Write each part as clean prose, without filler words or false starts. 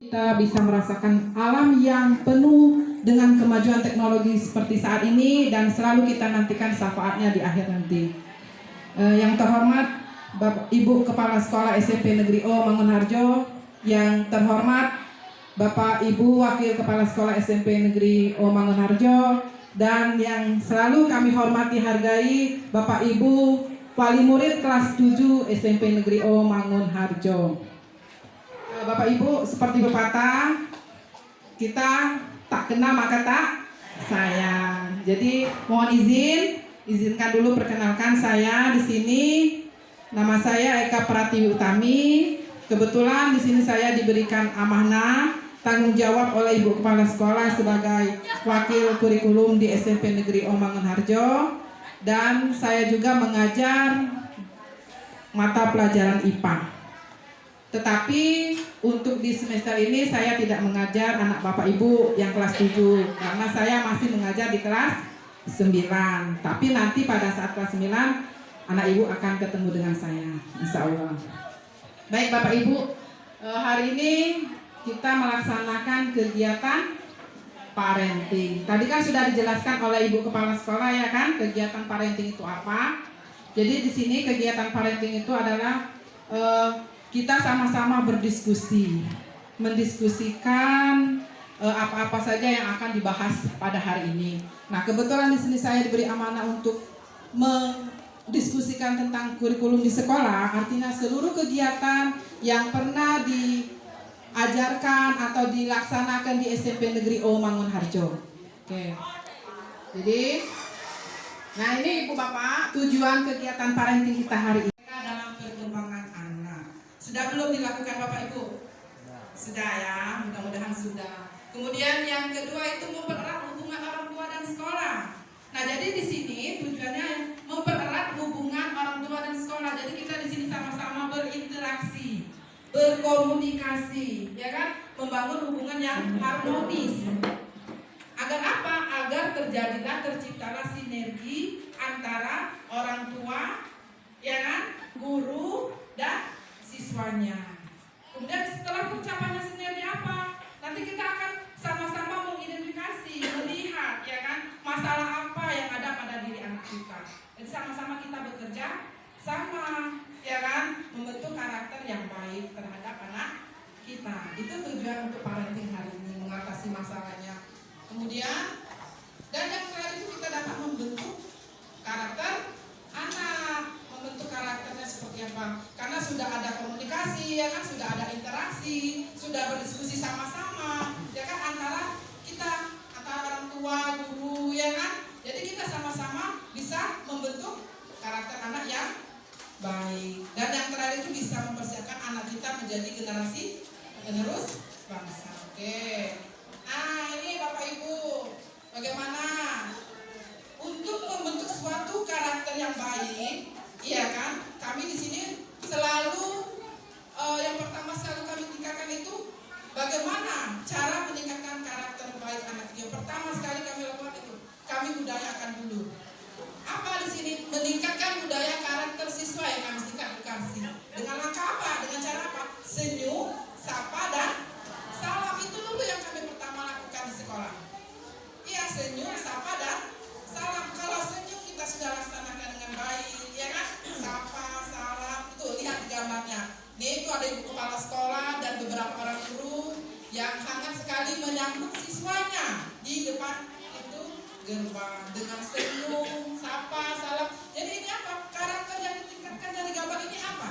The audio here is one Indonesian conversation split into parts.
Kita bisa merasakan alam yang penuh dengan kemajuan teknologi seperti saat ini dan selalu kita nantikan syafaatnya di akhir nanti. Yang terhormat Bapak Ibu Kepala Sekolah SMP Negeri O Mangunharjo, yang terhormat Bapak Ibu Wakil Kepala Sekolah SMP Negeri O Mangunharjo, dan yang selalu kami hormati hargai Bapak Ibu Wali Murid kelas 7 SMP Negeri O Mangunharjo. Bapak Ibu, seperti pepatah, kita tak kenal maka tak sayang. Jadi mohon izinkan dulu perkenalkan saya di sini. Nama saya Eka Pratiwi Utami. Kebetulan di sini saya diberikan amanah tanggung jawab oleh Ibu Kepala Sekolah sebagai wakil kurikulum di SMP Negeri O Mangunharjo, dan saya juga mengajar mata pelajaran IPA. Tetapi untuk di semester ini saya tidak mengajar anak Bapak Ibu yang kelas 7 karena saya masih mengajar di kelas 9. Tapi nanti pada saat kelas 9 anak Ibu akan ketemu dengan saya, insya Allah. Baik Bapak Ibu, hari ini kita melaksanakan kegiatan parenting. Tadi kan sudah dijelaskan oleh Ibu Kepala Sekolah ya kan, kegiatan parenting itu apa. Jadi di sini kegiatan parenting itu adalah kita sama-sama berdiskusi, mendiskusikan apa-apa saja yang akan dibahas pada hari ini. Nah, kebetulan di sini saya diberi amanah untuk mendiskusikan tentang kurikulum di sekolah, artinya seluruh kegiatan yang pernah diajarkan atau dilaksanakan di SMP Negeri O Mangunharjo. Oke. Jadi, nah ini Ibu Bapak, tujuan kegiatan parenting kita hari ini dalam perkembangan anak. Sudah belum dilakukan Bapak Ibu? Sudah ya, mudah-mudahan sudah. Kemudian yang kedua itu mempererat hubungan orang tua dan sekolah. Nah, jadi di sini tujuannya mempererat hubungan orang tua dan sekolah. Jadi kita di sini sama-sama berinteraksi, berkomunikasi, ya kan? Membangun hubungan yang harmonis. Agar apa? Agar terciptalah sinergi antara orang tua, ya kan? Guru dan siswanya. Kemudian setelah tercapainya sinergi apa? Nanti kita akan sama-sama mengidentifikasi, melihat ya kan masalah apa yang ada pada diri anak kita. Jadi sama-sama kita bekerja sama, ya kan, membentuk karakter yang baik terhadap anak kita. Itu tujuan untuk parenting hari ini, mengatasi masalahnya. Kemudian dan yang terakhir itu kita dapat membentuk karakter anak. Membentuk karakternya seperti apa? Karena sudah ada komunikasi, ya kan, sudah ada interaksi, sudah berdiskusi sama-sama, ya kan, antara orang tua, guru, ya kan. Jadi kita sama-sama bisa membentuk karakter anak yang baik. Dan yang terakhir itu bisa mempersiapkan anak kita menjadi generasi penerus bangsa. Oke. Nah, ini Bapak Ibu, bagaimana untuk membentuk suatu karakter yang baik? Iya kan, kami di sini selalu yang pertama selalu kami tingkatkan itu bagaimana cara meningkatkan karakter baik anak. Yang pertama sekali kami lakukan itu kami budayakan dulu. Apa di sini? Meningkatkan budaya karakter siswa yang kami edukasi. Dengan langkah apa? Dengan cara apa? Senyum, sapa dan salam. Itu dulu yang kami pertama lakukan di sekolah. Iya, senyum, sapa dan salam. Kalau senyum kita sudah laksanakan dengan baik, ya kan? Sapa, salam, tuh lihat gambarnya. Ini itu ada Ibu Kepala Sekolah dan beberapa orang guru yang hangat sekali menyambut siswanya di depan itu gerbang dengan senyum, sapa, salam. Jadi ini apa? Karakter yang ditingkatkan dari gambar ini apa?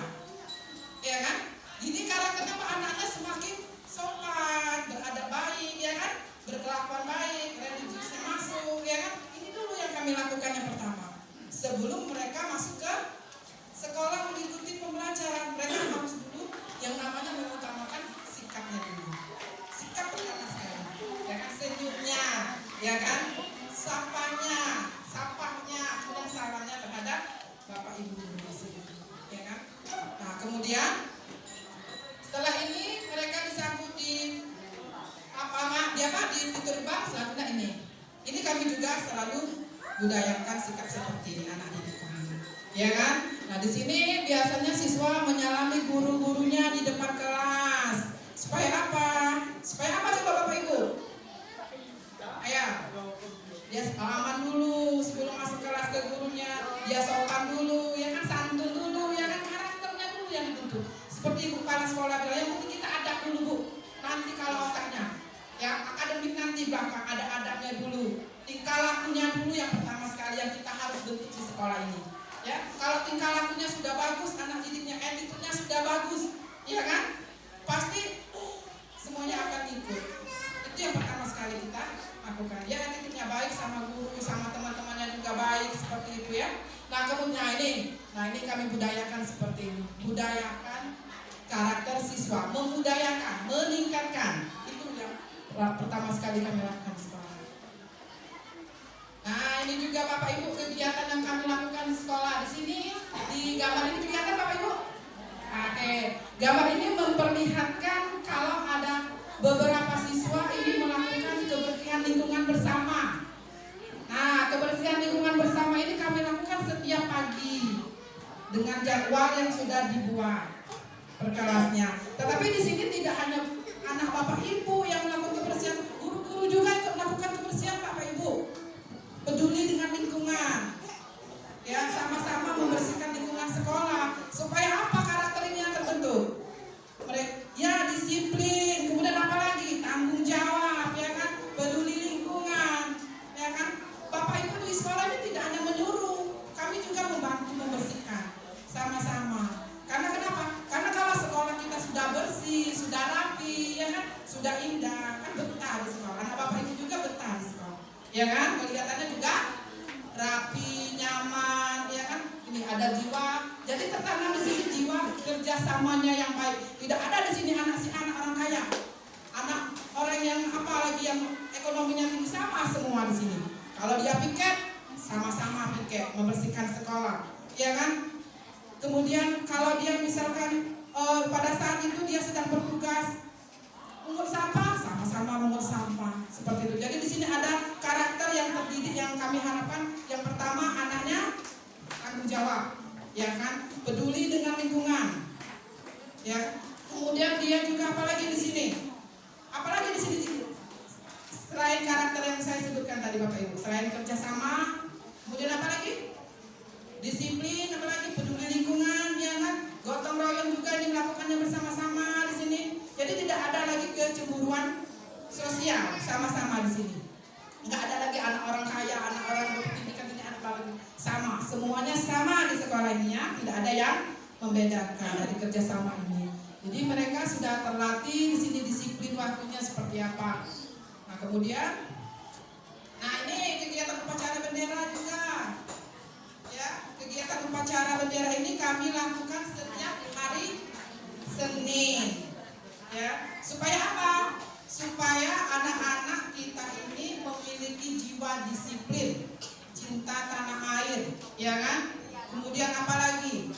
Ya kan? Jadi karakternya apa? Anaknya semakin sopan, beradab baik, ya kan? Berkelakuan baik, religiusnya masuk, ya kan? Ini dulu yang kami lakukan yang pertama. Sebelum mereka masuk ke sekolah mengikuti pembelajaran, mereka harus dulu yang namanya mengutamakan sikapnya dulu. Sikap pertama sekali, ya kan, senyumnya, ya kan, sapanya, kemudian salamnya terhadap Bapak Ibu guru di sini, ya kan. Nah, kemudian setelah ini mereka disambut di gerbang selanjutnya ini. Ini kami juga selalu budayakan sikap seperti ini anak didik kami, ya kan. Nah, di sini biasanya siswa menyalami guru-gurunya di depan kelas. Supaya apa? Kemudian ini kami budayakan seperti ini. Budayakan karakter siswa, membudayakan, meningkatkan. Itu yang pertama sekali kami lakukan di sekolah. Nah, ini juga Bapak Ibu kegiatan yang kami lakukan di sekolah. Di sini di gambar ini kegiatan Bapak Ibu. Oke, gambar ini memperlihatkan kalau ada beberapa siswa ini melakukan kebersihan lingkungan bersama. Nah, kebersihan lingkungan bersama ini kami lakukan setiap pagi dengan jadwal yang sudah dibuat per kelasnya. Tetapi di sini tidak hanya anak Bapak Ibu yang melakukan kebersihan, guru-guru juga ikut melakukan kebersihan Bapak Ibu. Peduli dengan lingkungan. Ya, sama-sama membersihkan lingkungan sekolah. Supaya apa karakter ini yang terbentuk? Ya, disiplin, kemudian apa lagi? Tanggung jawab, ya kan? Peduli lingkungan, ya kan? Bapak Ibu di sekolah ini tidak hanya menyuruh, kami juga membantu membersihkan sama-sama. Karena kenapa? Karena kalau sekolah kita sudah bersih, sudah rapi, ya kan? Sudah indah, kan betah di sekolah. Anak Bapak Ibu juga betah di sekolah, ya kan? Kelihatannya juga rapi, nyaman, ya kan? Ini ada jiwa. Jadi tertanam di sini jiwa kerjasamanya yang baik. Tidak ada di sini anak orang kaya, anak orang yang apalagi yang ekonominya tinggi, sama semua di sini. Kalau dia piket, sama-sama piket membersihkan sekolah, ya kan? Kemudian kalau dia misalkan pada saat itu dia sedang bertugas mengut sampah, sama-sama mengut sampah, seperti itu. Jadi di sini ada karakter yang terdidik yang kami harapkan. Yang pertama, anaknya tanggung jawab, ya kan, peduli dengan lingkungan, ya. Kemudian dia juga apalagi di sini, selain karakter yang saya sebutkan tadi Bapak Ibu, selain kerjasama, kemudian apa lagi? Disiplin, apalagi peduli lingkungan, ya kan? Gotong royong juga ini melakukannya bersama-sama di sini. Jadi tidak ada lagi kecemburuan sosial, sama-sama di sini. Enggak ada lagi anak orang kaya, anak orang berpendidikan, ini anak lagi. Sama, semuanya sama di sekolah ini, ya. Tidak ada yang membedakan dari kerjasama ini. Jadi mereka sudah terlatih di sini disiplin waktunya seperti apa. Nah, kemudian, ini kegiatan upacara bendera juga. Ya, kegiatan upacara bendera ini kami lakukan setiap hari Senin. Ya, supaya apa? Supaya anak-anak kita ini memiliki jiwa disiplin, cinta tanah air, ya kan? Kemudian apa lagi?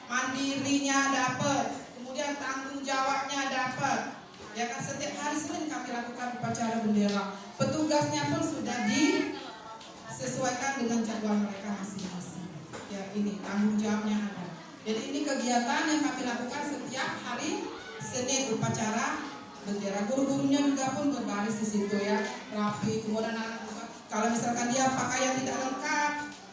Mandirinya dapat, kemudian tanggung jawabnya dapat. Ya kan, setiap hari Senin kami lakukan upacara bendera. Petugasnya pun sudah disesuaikan dengan jadwal mereka masing-masing. Ya, ini tanggung jawabnya ada. Jadi ini kegiatan yang kami lakukan setiap hari Senin, upacara bendera. Guru-gurunya juga pun berbaris di situ, ya, rapi. Kemudian kalau misalkan dia pakaian tidak lengkap,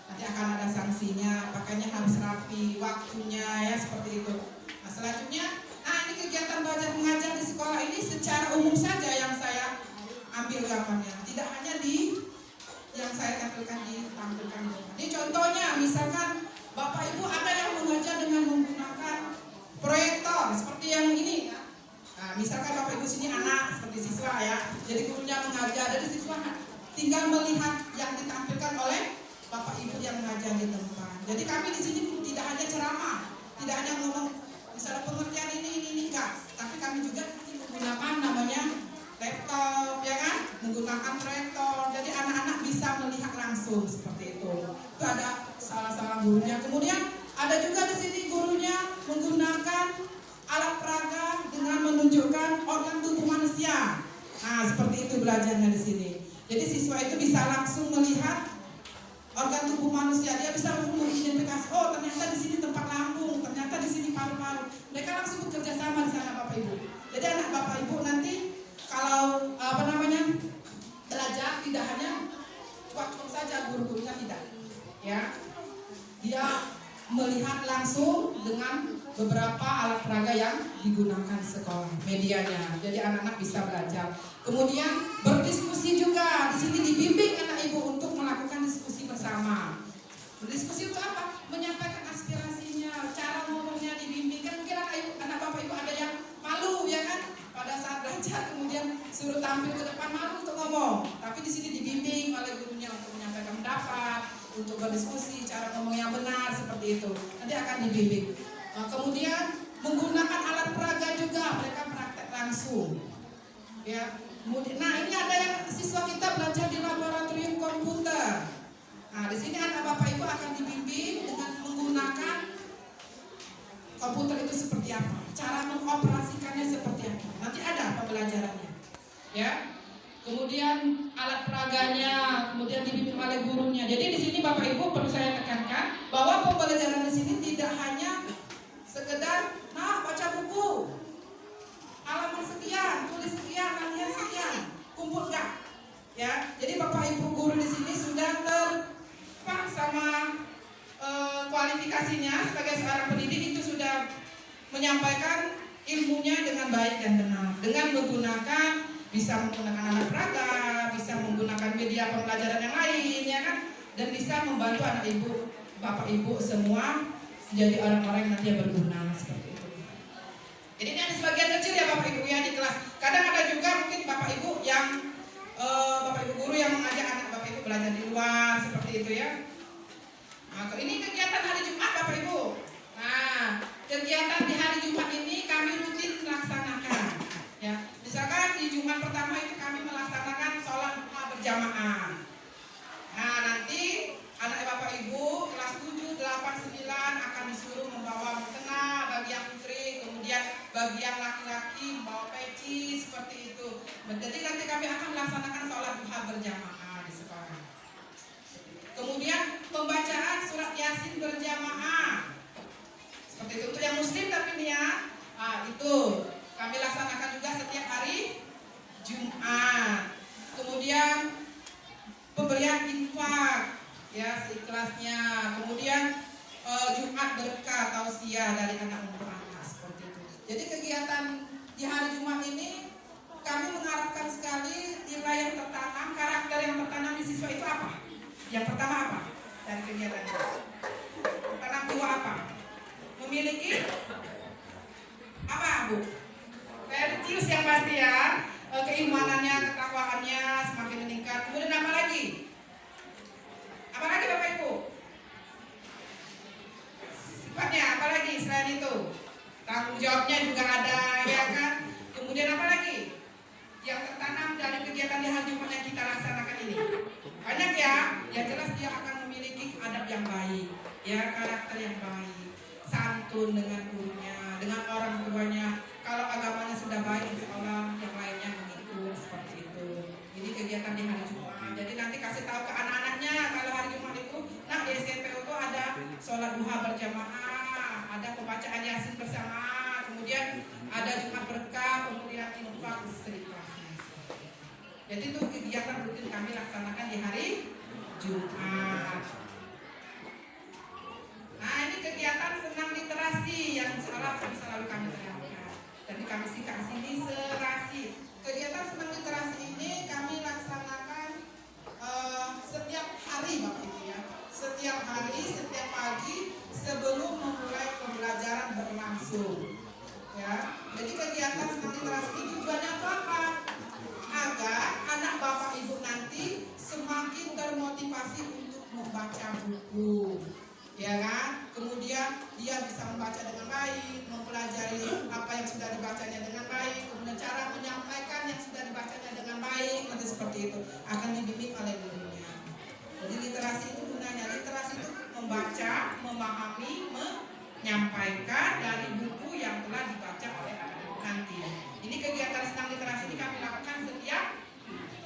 nanti akan ada sanksinya. Pakaiannya harus rapi, waktunya, ya, seperti itu. Nah, selanjutnya, ini kegiatan belajar mengajar di sekolah ini secara umum saja yang saya ambil gambarnya. Tidak hanya di yang saya tampilkan ditampilkan. Ini contohnya, misalkan Bapak Ibu ada yang mengajar dengan menggunakan proyektor seperti yang ini, ya. Nah, misalkan Bapak Ibu sini anak seperti siswa, ya. Jadi gurunya mengajar, dari siswa tinggal melihat yang ditampilkan oleh Bapak Ibu yang mengajar di tempat. Jadi kami di sini tidak hanya ceramah, tidak hanya ngomong misalnya pengertian ini enggak, tapi kami juga menggunakan namanya laptop, ya kan, menggunakan proyektor. Jadi anak-anak bisa melihat langsung seperti itu. Itu ada salah gurunya. Kemudian ada juga di sini gurunya menggunakan alat peraga dengan menunjukkan organ tubuh manusia. Nah, seperti itu belajarnya di sini. Jadi siswa itu bisa langsung melihat organ tubuh manusia. Dia bisa langsung mengidentifikasi, oh ternyata di sini tempat lambung, ternyata di sini paru-paru. Mereka langsung bekerja sama di sana Bapak Ibu. Jadi anak Bapak Ibu nanti kalau belajar tidak hanya cuak-cuak saja, guru-gurunya tidak, ya. Dia melihat langsung dengan beberapa alat peraga yang digunakan di sekolah, medianya. Jadi anak-anak bisa belajar. Kemudian berdiskusi juga. Di sini dibimbing anak ibu untuk melakukan diskusi bersama. Berdiskusi untuk apa? Menyampaikan aspirasinya, cara ngomongnya dibimbing. Kan mungkin anak Bapak Ibu ada yang malu, ya kan? Pada saat belajar kemudian suruh tampil ke depan malu untuk ngomong. Tapi di sini dibimbing oleh gurunya untuk menyampaikan pendapat. untuk berdiskusi, cara ngomong yang benar seperti itu. Nanti akan dibimbing. Kemudian menggunakan alat peraga juga, mereka praktek langsung. Ya. Nah, ini ada yang siswa kita belajar di laboratorium komputer. Nah, di sini anak Bapak Ibu akan dibimbing dengan menggunakan komputer itu seperti apa, cara mengoperasikannya seperti apa. Nanti ada pembelajarannya. Ya. Kemudian alat peraganya, kemudian dibimbing oleh gurunya. Jadi di sini Bapak Ibu perlu saya tekankan bahwa pembelajaran di sini tidak hanya sekedar baca buku, halaman sekian, tulis sekian, latihan sekian, kumpul enggak. Ya, jadi Bapak Ibu guru di sini sudah sama kualifikasinya sebagai seorang pendidik itu sudah menyampaikan ilmunya dengan baik dan benar, dengan menggunakan bisa menggunakan alat peraga, bisa menggunakan media pembelajaran yang lain, ya kan, dan bisa membantu anak ibu, bapak ibu semua menjadi orang-orang yang nantinya berguna seperti itu. Jadi ini ada sebagian kecil ya bapak ibu ya di kelas. Kadang ada juga mungkin bapak ibu yang bapak ibu guru yang mengajak anak bapak ibu belajar di luar seperti itu ya. Nah, ini kegiatan hari Jumat bapak ibu. Nah, kegiatan di hari Jumat ini kami rutin melaksanakan. Ya, misalkan di Jumat pertama itu kami melaksanakan sholat duha berjamaah. Nah, nanti anak bapak ibu kelas 7, 8, 9 akan disuruh membawa mukena bagi yang putri, kemudian bagi yang laki-laki membawa peci seperti itu. Jadi nanti kami akan melaksanakan sholat duha berjamaah di sekolah. Kemudian pembacaan surat Yasin berjamaah. Seperti itu untuk yang muslim tapi ini ya. Nah, itu kami laksanakan juga setiap hari Jumat. Kemudian pemberian infak ya seikhlasnya. Kemudian Jumat berkah tausiah dari anak untuk anak seperti itu. Jadi kegiatan di hari Jumat ini kami mengharapkan sekali nilai yang tertanam, karakter yang tertanam di siswa itu apa? Yang pertama apa dari kegiatan itu? Tanam jiwa apa? Memiliki apa Bu? Religius yang pasti ya, keimanannya, ketakwaannya semakin meningkat. Kemudian apa lagi? Apa lagi Bapak Ibu? Sifatnya apa lagi selain itu? Tanggung jawabnya juga ada ya kan? Kemudian apa lagi? Yang tertanam dari kegiatan di hari Jumat yang kita laksanakan ini. Banyak ya, yang jelas dia akan memiliki adab yang baik, ya karakter yang baik, santun dengan gurunya, dengan orang tuanya. Kalau agamanya sudah baik, insya Allah yang lainnya mengikut seperti itu. Ini kegiatan di hari Jumat. Jadi nanti kasih tahu ke anak-anaknya kalau hari Jumat itu, nah di SMP itu ada sholat duha berjamaah, ada pembacaan Yasin bersama, kemudian ada Jumat berkah, kemudian infak seikhlasnya. Jadi itu kegiatan rutin kami laksanakan di hari Jumat. Nah ini kegiatan senam literasi yang selalu kami terapkan. Jadi kami kasih literasi. Kegiatan senam literasi ini kami laksanakan setiap hari Bapak Ibu ya. Setiap hari, setiap pagi sebelum memulai pembelajaran berlangsung. Ya. Jadi kegiatan senam literasi ini tujuannya apa? Agar anak Bapak Ibu nanti semakin termotivasi untuk membaca buku, ya kan? Kemudian dia bisa membaca dengan baik, mempelajari apa yang sudah dibacanya dengan baik, kemudian cara menyampaikan yang sudah dibacanya dengan baik, nanti seperti itu akan dibimbing oleh gurunya. Jadi literasi itu gunanya, literasi itu membaca, memahami, menyampaikan dari buku yang telah dibaca oleh anak nanti. Ini kegiatan senam literasi ini kami lakukan setiap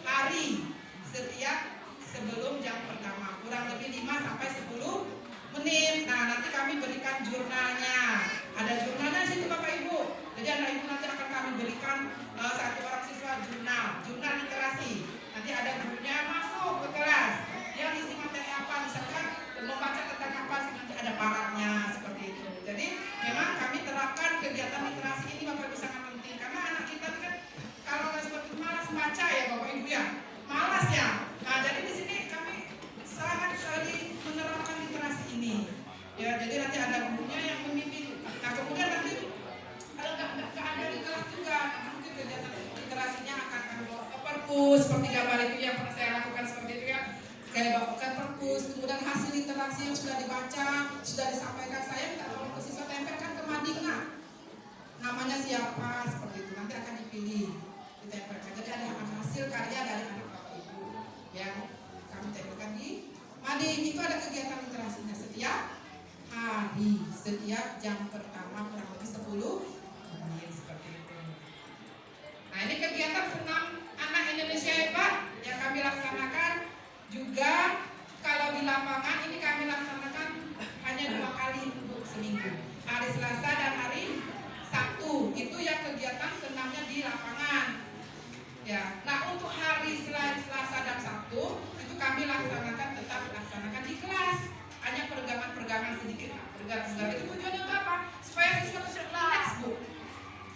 hari, setiap sebelum jam pertama, kurang lebih 5-10 menit. Nah nanti kami berikan jurnalnya, ada jurnalnya di situ Bapak Ibu. Jadi anak ibu nanti akan kami berikan satu orang siswa jurnal literasi. Nanti ada gurunya masuk ke kelas, dia isi materi apa, misalkan membaca tentang apa, nanti ada paratnya seperti itu. Jadi memang kami terapkan kegiatan literasi ini Bapak Ibu sangat penting karena anak kita kan kalau seperti itu malas baca ya Bapak Ibu ya, malas ya. Nah jadi di sini kami sangat sekali menerapkan literasi ini. Ya jadi nanti ada gurunya yang memimpin. Nah kemudian nanti kalau nggak ada di kelas juga, mungkin kegiatan literasinya akan kami bawa ke perpus seperti gambar itu yang pernah saya lakukan seperti itu ya. Kayak bawa ke perpus, kemudian hasil literasi yang sudah dibaca, sudah disampaikan, saya minta tolong ke siswa tempelkan ke madingnya. Namanya siapa, seperti itu, nanti akan dipilih, ditempelkan. Jadi ada hasil karya dari anak bapak ibu yang kami tempelkan di mading. Itu ada kegiatan literasinya setiap hari, setiap jam pertama kurang lebih 10 menit seperti itu. Nah, ini kegiatan senam anak Indonesia Hebat yang kami laksanakan juga. Kalau di lapangan ini kami laksanakan hanya 2 kali untuk seminggu, hari Selasa dan hari Sabtu. Itu yang kegiatan senamnya di lapangan. Ya, nah untuk hari selain Selasa dan Sabtu itu kami laksanakan, tetap laksanakan di kelas. Hanya peregangan-peregangan sedikit. Peregangan itu tujuannya untuk apa? Supaya siswa itu relax, Bu.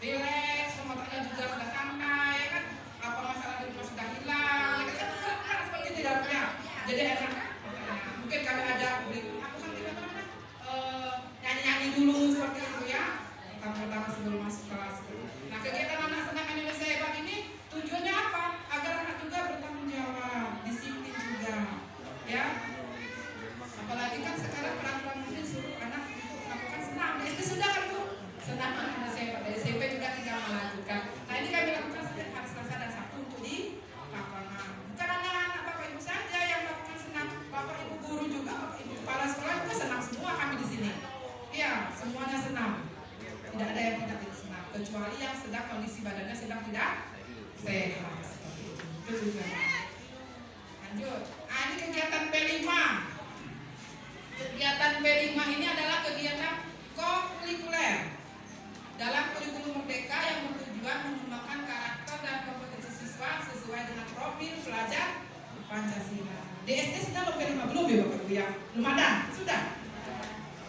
Relax, otaknya juga sudah santai, kan? Apa masalah di rumah sudah hilang, ya kan? Seperti itu dalamnya. Jadi enak. Mungkin kami ada nyanyi-nyanyi dulu seperti itu ya, pertama sebelum masuk kelas. Nah, kegiatan anak senam Indonesia Hebat ini tujuannya apa? Agar anak juga bertanggung jawab, disiplin juga, ya. Apalagi kan sekarang peraturan mungkin suruh anak untuk melakukan senam. Nah, itu sudah kan Bu? Senam anak Indonesia Hebat dari SMP juga tinggal melanjutkan. Nah, ini kami lakukan setiap hari Selasa dan Sabtu untuk di lapangan. Bukan anak-anak Bapak Ibu saja yang melakukan senam, Bapak Ibu guru juga, Bapak Ibu kepala sekolah juga senam semua kami di sini. Iya, semuanya senam. Tidak ada yang tidak senam, kecuali yang sedang kondisi badannya sedang tidak sehat. Itu juga. Lanjut. Nah, ini kegiatan P5. Kegiatan P5 ini adalah kegiatan kokurikuler dalam kurikulum Merdeka yang bertujuan mengembangkan karakter dan kompetensi siswa sesuai dengan profil pelajar Pancasila. Di SD sudah lo P5 belum ya Bapak Ibu ya? Belum ada? Sudah?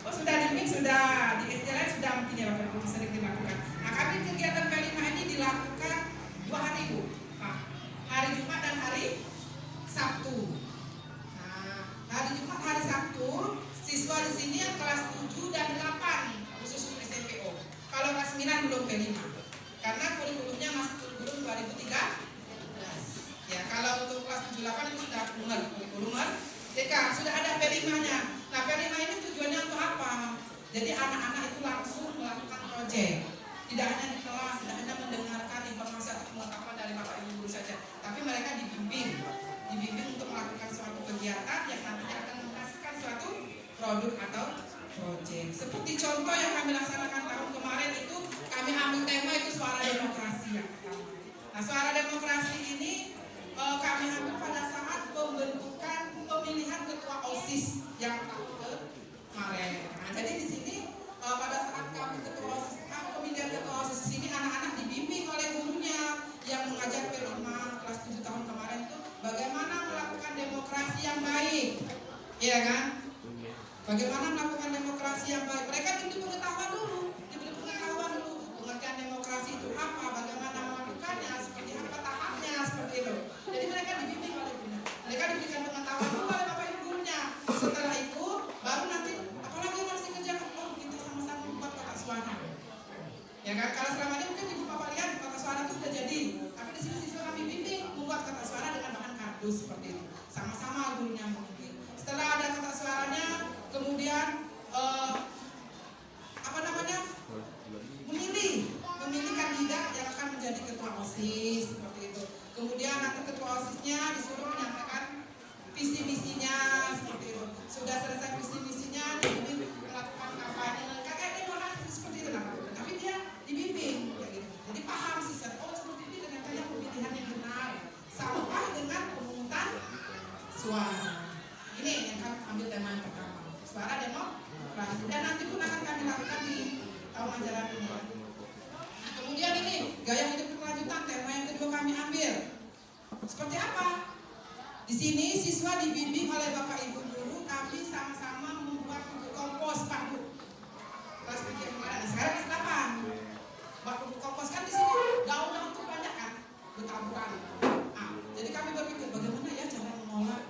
Oh sudah di MIN, sudah di SD lain sudah mungkin ya Bapak Ibu sering dilakukan. Nah, kami kegiatan P5 ini dilakukan 2 hari Bu. Nah, hari Jumat dan hari Sabtu. Nah, hari Jumat, hari Sabtu, siswa di sini yang kelas 7 dan 8 khusus untuk SMPO. Kalau kelas 9 belum P5. Karena kurikulumnya masih kurikulum 2013. Ya, kalau untuk kelas 7 8 itu sudah kurikulum TK, sudah ada P5-nya. Nah, P5 ini tujuannya untuk apa? Jadi anak-anak itu langsung melakukan proyek. Tidak hanya di kelas, tidak hanya mendengarkan informasi atau pengetahuan dari Bapak Ibu guru saja, tapi mereka dibimbing untuk melakukan suatu kegiatan yang nantinya akan menghasilkan suatu produk atau proyek. Seperti contoh yang kami laksanakan tahun kemarin itu, kami ambil tema itu suara demokrasi yang pertama. Nah, suara demokrasi ini kami ambil pada saat pembentukan pemilihan ketua OSIS yang tahun kemarin. Nah, jadi di sini pada saat kami pemilihan ketua OSIS di sini anak-anak dibimbing oleh gurunya yang mengajar P5 kelas 7 tahun kemarin itu bagaimana melakukan demokrasi yang baik, ya kan? Bagaimana melakukan demokrasi yang baik? Mereka diberi pengetahuan dulu, pengertian demokrasi itu apa, bagaimana melakukannya, seperti apa tahapnya, seperti itu. Jadi mereka dibimbing oleh gurunya. Mereka diberikan pengetahuan dulu oleh Bapak Ibu gurunya. Setelah itu baru nanti apalagi yang harus dikerjakan, oh kita sama-sama membuat kotak suara. Ya kan, kalau selama ini mungkin Ibu Bapak lihat kotak suara itu sudah jadi, tapi di sini siswa kami bimbing membuat kotak suara dengan bahan kardus seperti itu. Sama-sama gurunya membimbing. Setelah ada kotak suaranya, kemudian memilih kandidat yang akan menjadi ketua OSIS seperti itu. Kemudian nanti ketua OSISnya disuruh menyampaikan visi misinya seperti itu. Sudah selesai visi misinya, dibimbing melakukan kampanye, kayak demokrasi seperti itu lah. Tapi dia dibimbing, ya gitu. Jadi paham sih, oh seperti ini dengan kayak pemilihan yang benar, sampai dengan pemungutan suara. Ini yang kami ambil tema yang pertama, suara demokrasi. Dan nanti pun akan kami lakukan di tahun ajaran ini. Nah, kemudian ini gaya hidup berkelanjutan, tema yang kedua kami ambil. Seperti apa? Di sini siswa dibimbing oleh Bapak Ibu guru, kami sama-sama membuat pupuk kompos Pak Bu. Kelas 3 kemarin, sekarang kelas 8. Buat pupuk kompos kan di sini daun-daun itu banyak kan, bertaburan. Nah, jadi kami berpikir bagaimana ya cara mengolah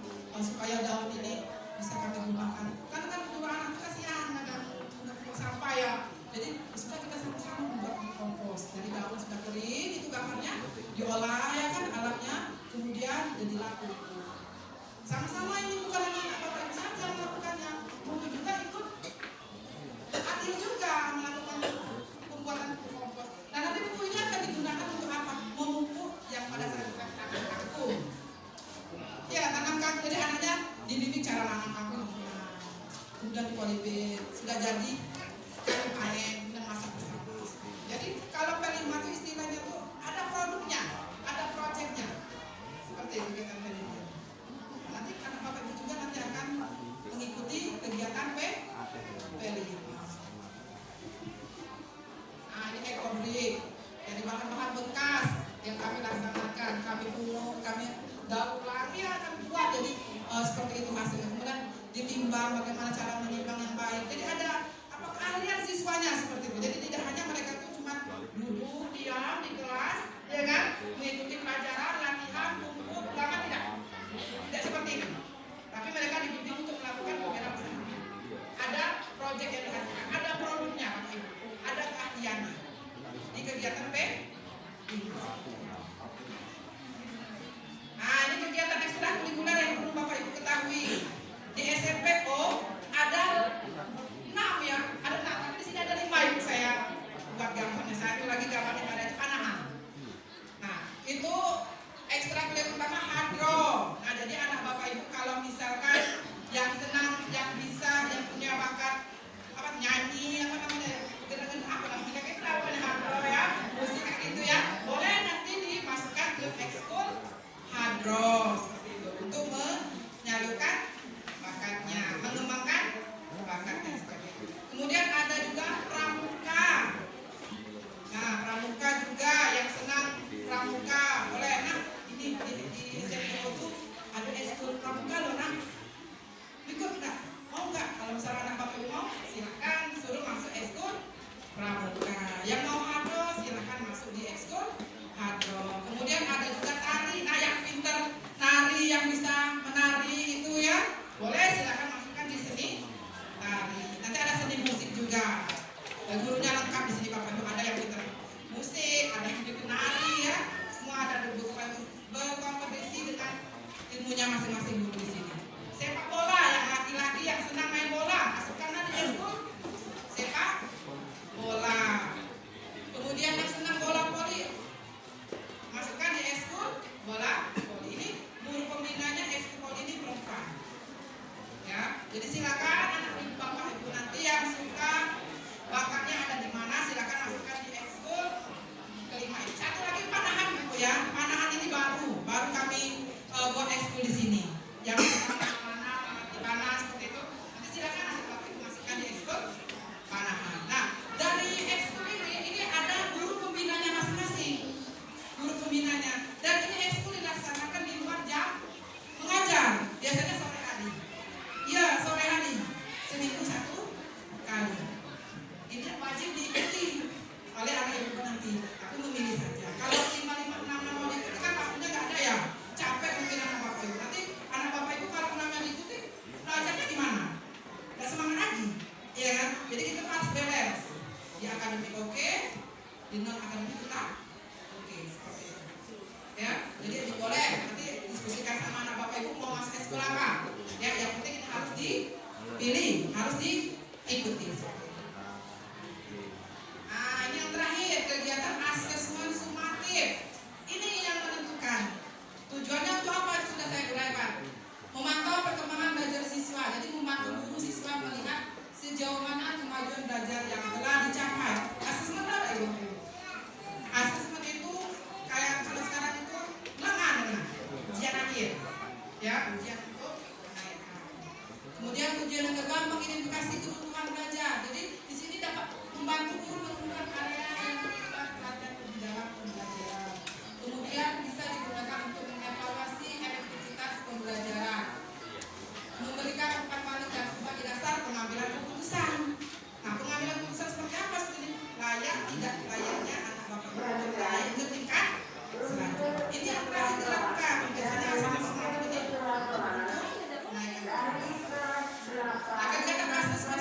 supaya daun ini bisa kami gunakan. Karena kan dua anak itu kasihan kadang untuk sampah ya. Jadi sudah kita sama-sama membuat kompos. Jadi daun sudah kering, itu gambarnya diolah ya kan alatnya, kemudian jadi laku. Sama-sama ini bukan hanya anak Bapak Ibu saja melakukannya, Guru juga ikut adil juga melakukan pembuatan pupuk kompos. Nah nanti pupuk ini akan digunakan untuk apa? Memupuk yang pada saat kita tanam kangkung. Ya tanam kangkung, jadi anaknya dibimbing cara nanam kangkung. Kemudian dipolibit, sudah jadi kami panen dan masak bersama. Jadi kalau P5 itu istilahnya tuh ada produknya, ada proyeknya. Seperti itu kita P5. Nanti anak bapak ibu juga nanti akan mengikuti kegiatan P5. Nah ini ekobrik, jadi bahan-bahan bekas yang kami laksanakan, kami pungut, kami daur ulang, ya kami buat jadi seperti itu hasilnya. Kemudian ditimbang bagaimana cara menimbang yang baik. Jadi ada apa keahlian siswanya seperti itu. Jadi tidak hanya mereka itu cuma duduk diam di kelas, ya kan, mengikuti pelajaran, latihan, kumpul, ulangan tidak seperti itu. Tapi mereka dibimbing untuk melakukan kegiatan bersama. Ada proyek yang dihasilkan, ada produknya, Bapak Ibu, ada keahliannya di kegiatan P. Nah ini kegiatan ekstrakurikuler yang perlu Bapak Ibu ketahui. Di SMPO ada 6 ya, ada 6, tapi di sini ada 5 ibu saya buat gambarnya. Satu lagi gambarnya ada panahan. Nah itu ekstrakurikuler utama hadro. Nah jadi anak Bapak Ibu kalau misalkan yang senang, yang bisa, yang punya bakat apa nyanyi, apa namanya, gerakan apa namanya, kita tahu ada hadro ya, musik kayak gitu ya, boleh nanti dimasukkan ke ekskul hadro seperti itu untuk menyalurkan bakatnya, mengembangkan bakatnya seperti itu. Kemudian ada juga pramuka. Nah pramuka juga yang senang pramuka boleh. Nah ini di SMPO itu ada ekskul pramuka loh. Nah ikut nggak? Mau nggak? Kalau misalnya anak bapak ibu mau, silakan suruh masuk ekskul pramuka. Yang mau hadro silakan masuk di ekskul hadro. Kemudian ada juga tari. Nah yang pintar nari, yang bisa menari itu ya, boleh silakan masukkan di seni tari. Nanti ada seni musik juga. Dan gurunya lengkap di sini Bapak Ibu, ada yang pintar musik, ada yang pintar nari ya. Semua ada berkompetisi dengan ilmunya masing-masing guru di sini. Sepak bola yang laki-laki yang senang main bola, masukkan di ekskul sepak bola. Kemudian yang senang bola voli, masukkan di ekskul bola voli. Ini guru pembinanya ekskul voli ini perempuan. Ya, jadi silakan anak ibu bapak ibu nanti yang suka bakatnya ada di mana silakan masukkan di ekskul kelima ini. Satu lagi panahan ibu ya, panahan ini baru kami buat ekskul di sini. Yang mana di panah seperti itu, nanti silakan anak bapak ibu masukkan di ekskul panahan. Nah dari ekskul ini ada guru pembinanya masing-masing, guru pembinanya, dan ini ekskul dilaksanakan di luar jam mengajar, biasanya sore hari. Iya, sore hari, seminggu 1 kali. Ini wajib diikuti oleh anak ibu nanti. Aku memilih saja. Kalau 5, 6 mau diikuti kan waktunya nggak ada ya. Capek mungkin anak bapak ibu. Nanti anak bapak ibu kalau 6 diikuti, belajarnya gimana? Nggak semangat lagi, ya kan? Jadi kita harus balance. Di akademik oke, di non akademik kita oke, seperti itu. Ya, jadi boleh nanti diskusikan sama anak bapak ibu mau masuk sekolah apa. Ya, yang penting ini harus dipilih, harus diikuti. Nah, ini yang terakhir, kegiatan asesmen sumatif. Ini yang menentukan. Tujuannya untuk apa? Sudah saya uraikan. Memantau perkembangan belajar siswa. Jadi membantu guru siswa melihat sejauh mana kemajuan belajar yang telah dicapai. Asesmen apa ibu? Asesmen itu kayak kalau sekarang itu ulangan, ujian akhir. Ya, ujian untuk kenaikan. Kemudian ujian yang kedua mengidentifikasi kebutuhan belajar. Jadi di sini dapat membantu guru menemukan area yang membutuhkan perhatian lebih dalam pembelajaran. Kemudian bisa digunakan untuk mengevaluasi efektivitas pembelajaran. Memberikan umpan balik dan sebagai dasar pengambilan keputusan. Nah, pengambilan keputusan seperti apa? Seperti ini, layak tidak layaknya anak bapak ibu layak ke tingkat selanjutnya. Ini yang terakhir dilakukan. Biasanya asesmen ini untuk menaikkan. Nah, kegiatan asesmen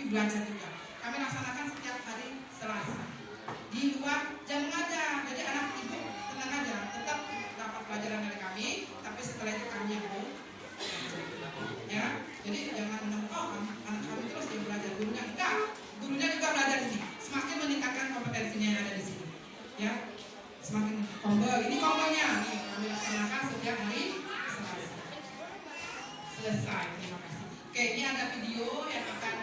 belajar juga. Kami laksanakan setiap hari Selasa. Di luar jam mengajar, jadi anak ibu tenang aja, tetap dapat pelajaran dari kami, tapi setelah itu kami yang mau ya. Jadi jangan menemukan anak kami terus yang belajar, gurunya enggak, gurunya juga belajar di sini, semakin meningkatkan kompetensinya yang ada di sini, ya. Semakin tombol, ini tombolnya nih kami laksanakan setiap hari Selasa. Selesai, terima kasih. Oke, ini ada video yang akan